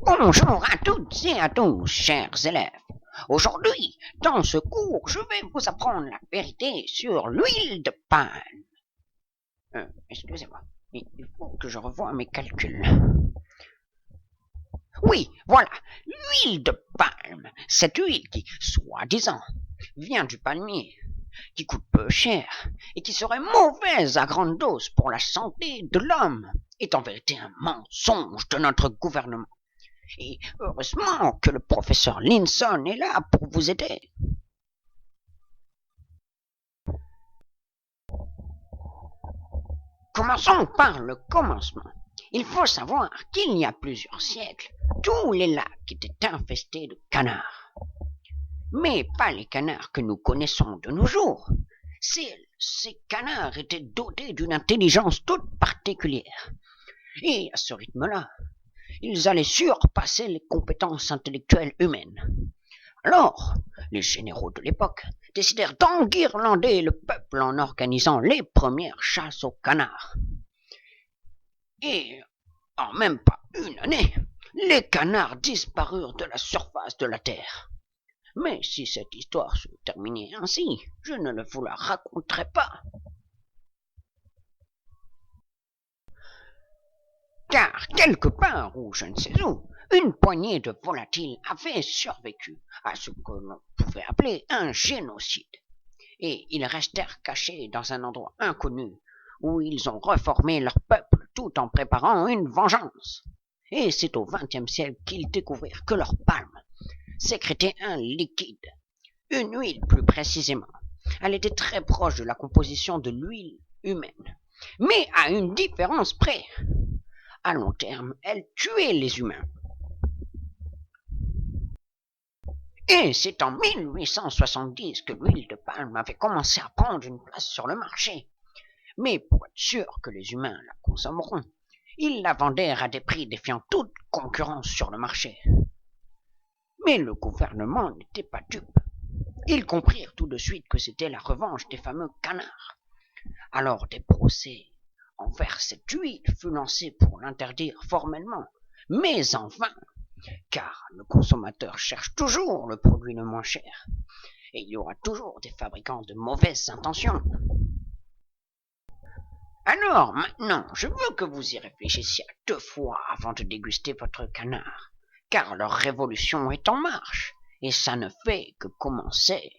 Bonjour à toutes et à tous, chers élèves. Aujourd'hui, dans ce cours, je vais vous apprendre la vérité sur l'huile de palme. Excusez-moi, il faut que je revoie mes calculs. Oui, voilà, l'huile de palme, cette huile qui, soi-disant, vient du palmier, qui coûte peu cher et qui serait mauvaise à grande dose pour la santé de l'homme, est en vérité un mensonge de notre gouvernement. Et heureusement que le professeur Linson est là pour vous aider. Commençons par le commencement. Il faut savoir qu'il y a plusieurs siècles, tous les lacs étaient infestés de canards. Mais pas les canards que nous connaissons de nos jours. Ces canards étaient dotés d'une intelligence toute particulière. Et à ce rythme-là, ils allaient surpasser les compétences intellectuelles humaines. Alors, les généraux de l'époque décidèrent d'enguirlander le peuple en organisant les premières chasses aux canards. Et, en même pas une année, les canards disparurent de la surface de la terre. Mais si cette histoire se terminait ainsi, je ne vous la raconterai pas. Car quelque part, ou je ne sais où, une poignée de volatiles avait survécu à ce que l'on pouvait appeler un génocide. Et ils restèrent cachés dans un endroit inconnu, où ils ont reformé leur peuple tout en préparant une vengeance. Et c'est au XXe siècle qu'ils découvrirent que leur palme sécrétait un liquide, une huile plus précisément. Elle était très proche de la composition de l'huile humaine, mais à une différence près. À long terme, elle tuait les humains. Et c'est en 1870 que l'huile de palme avait commencé à prendre une place sur le marché. Mais pour être sûr que les humains la consommeront, ils la vendèrent à des prix défiant toute concurrence sur le marché. Mais le gouvernement n'était pas dupe. Ils comprirent tout de suite que c'était la revanche des fameux canards. Alors des procès envers cette huile fut lancé pour l'interdire formellement, mais en vain, car le consommateur cherche toujours le produit le moins cher, et il y aura toujours des fabricants de mauvaises intentions. Alors maintenant, je veux que vous y réfléchissiez à 2 fois avant de déguster votre canard, car leur révolution est en marche, et ça ne fait que commencer.